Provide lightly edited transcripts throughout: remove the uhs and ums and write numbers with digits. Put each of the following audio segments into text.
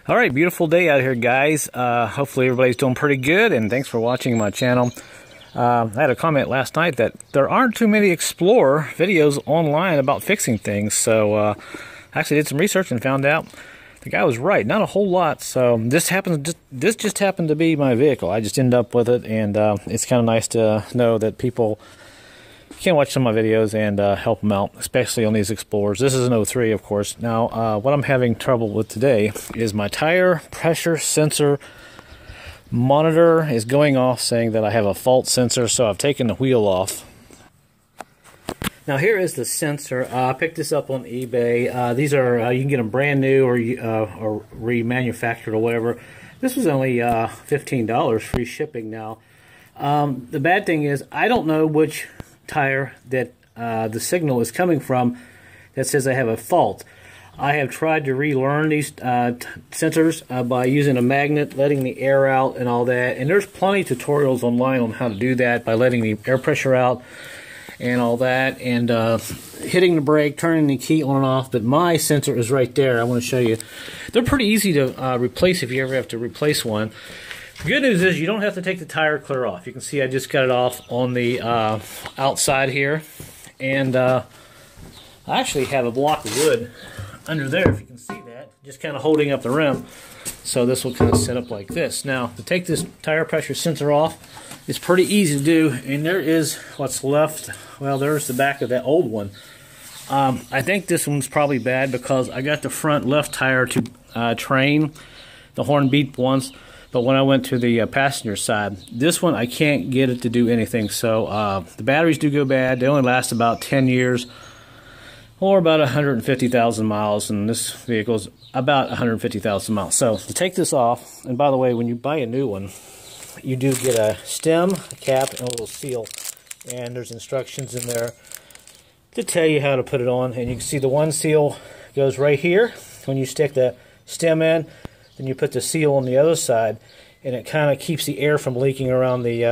All right, beautiful day out here, guys. Hopefully everybody's doing pretty good, and thanks for watching my channel. I had a comment last night that there aren't too many Explorer videos online about fixing things, so I actually did some research and found out the guy was right. Not a whole lot. So this just happened to be my vehicle. I just ended up with it, and it's kind of nice to know that people can watch some of my videos and help them out, especially on these Explorers. This is an 03, of course. Now, what I'm having trouble with today is my tire pressure sensor monitor is going off, saying that I have a fault sensor, so I've taken the wheel off. Now, here is the sensor. I picked this up on eBay. These are, you can get them brand new or remanufactured or whatever. This was only $15, free shipping now. The bad thing is, I don't know which tire that the signal is coming from that says I have a fault. I have tried to relearn these sensors by using a magnet, letting the air out and all that, and there's plenty of tutorials online on how to do that by letting the air pressure out and all that, and hitting the brake, turning the key on and off. But my sensor is right there. I want to show you. They're pretty easy to replace if you ever have to replace one. The good news is you don't have to take the tire clear off. You can see I just got it off on the outside here. And I actually have a block of wood under there, if you can see that, just kind of holding up the rim. So this will kind of set up like this. Now, to take this tire pressure sensor off, it's pretty easy to do. And there is what's left. Well, there's the back of that old one. I think this one's probably bad because I got the front left tire to train. The horn beeped once. But when I went to the passenger side, this one I can't get it to do anything. So the batteries do go bad. They only last about 10 years or about 150,000 miles. And this vehicle is about 150,000 miles. So to take this off, and by the way, when you buy a new one, you do get a stem, a cap, and a little seal. And there's instructions in there to tell you how to put it on. And you can see the one seal goes right here. When you stick the stem in, then you put the seal on the other side, and it kind of keeps the air from leaking around the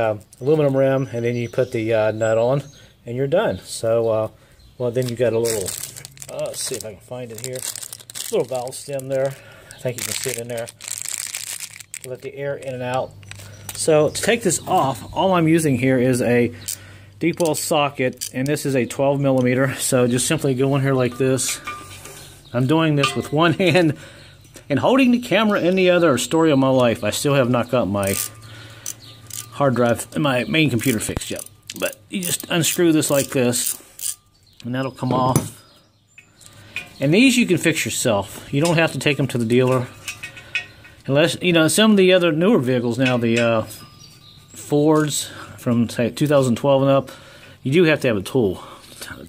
aluminum rim, and then you put the nut on, and you're done. So, well, then you got a little, let's see if I can find it here, little valve stem there. I think you can see it in there. Let the air in and out. So to take this off, all I'm using here is a deep well socket, and this is a 12 millimeter. So just simply go in here like this. I'm doing this with one hand and holding the camera in the other. Story of my life. I still have not got my hard drive and my main computer fixed yet. But you just unscrew this like this, and that'll come off. And these you can fix yourself. You don't have to take them to the dealer. Unless, you know, some of the other newer vehicles now, the Fords from, say, 2012 and up, you do have to have a tool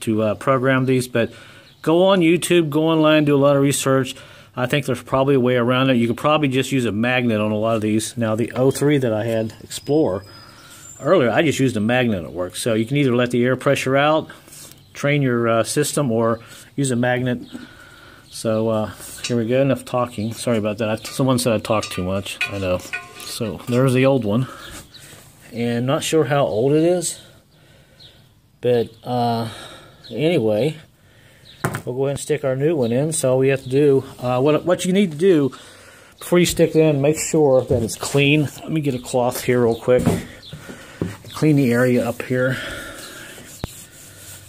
to program these. But go on YouTube, go online, do a lot of research. I think there's probably a way around it. You could probably just use a magnet on a lot of these. Now, the 03 that I had, Explorer, earlier, I just used a magnet and it works. So you can either let the air pressure out, train your system, or use a magnet. So here we go. Enough talking. Sorry about that. Someone said I talked too much. I know. So there's the old one. And not sure how old it is. But anyway, we'll go ahead and stick our new one in. So all we have to do, what you need to do before you stick it in, make sure that it's clean. Let me get a cloth here real quick. Clean the area up here.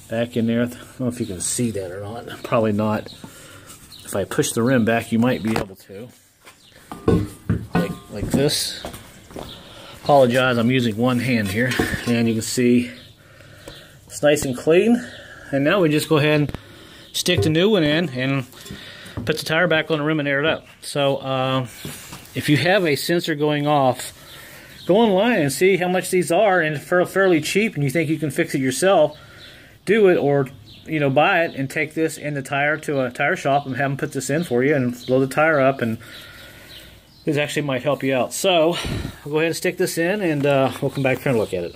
Back in there. I don't know if you can see that or not. Probably not. If I push the rim back, you might be able to. Like this. Apologize, I'm using one hand here. And you can see it's nice and clean. And now we just go ahead and stick the new one in and put the tire back on the rim and air it out. So if you have a sensor going off, go online and see how much these are, and for fairly cheap, and you think you can fix it yourself, do it, or buy it and take this in the tire to a tire shop and have them put this in for you and blow the tire up, and this actually might help you out. So I'll go ahead and stick this in, and we'll come back here and look at it.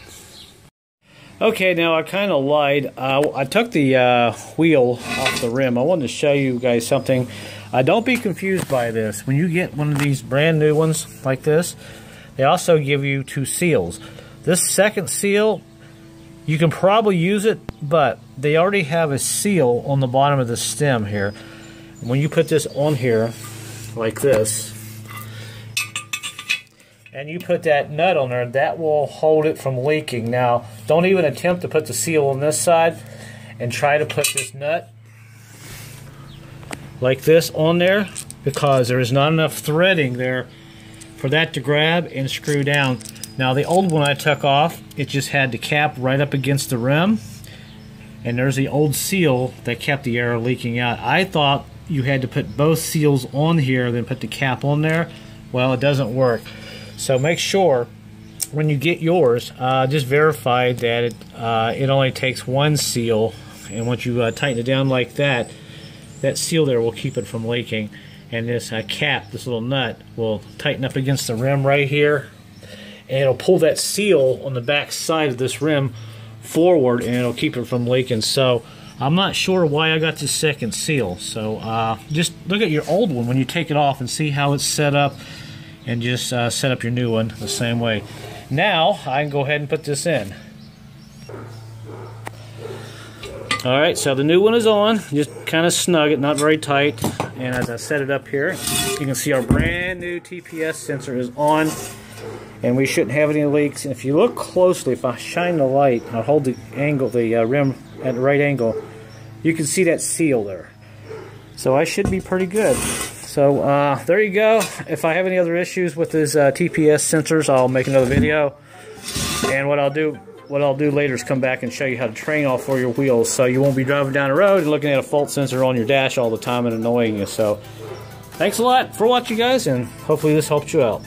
Okay, now I kind of lied. I took the wheel off the rim. I wanted to show you guys something. Don't be confused by this. When you get one of these brand new ones like this, they also give you 2 seals. This second seal, you can probably use it, but they already have a seal on the bottom of the stem here. When you put this on here like this, and you put that nut on there, that will hold it from leaking. Now, don't even attempt to put the seal on this side, and try to put this nut like this on there, because there is not enough threading there for that to grab and screw down. Now, the old one I took off, it just had the cap right up against the rim, and there's the old seal that kept the air leaking out. I thought you had to put both seals on here, then put the cap on there. Well, it doesn't work. So make sure when you get yours, just verify that it only takes one seal, and once you tighten it down like that, that seal there will keep it from leaking. And this cap, this little nut, will tighten up against the rim right here, and it'll pull that seal on the back side of this rim forward, and it'll keep it from leaking. So I'm not sure why I got this second seal. So just look at your old one when you take it off and see how it's set up, and just set up your new one the same way. Now I can go ahead and put this in. Alright, so the new one is on. Just kind of snug it, not very tight. And as I set it up here, you can see our brand new TPS sensor is on, and we shouldn't have any leaks. And if you look closely, if I shine the light, I'll hold the angle, the rim at the right angle, you can see that seal there. So I should be pretty good. So there you go. If I have any other issues with these TPS sensors, I'll make another video. And what I'll do later is come back and show you how to train all four of your wheels, so you won't be driving down the road and looking at a fault sensor on your dash all the time and annoying you. So thanks a lot for watching, guys, and hopefully this helped you out.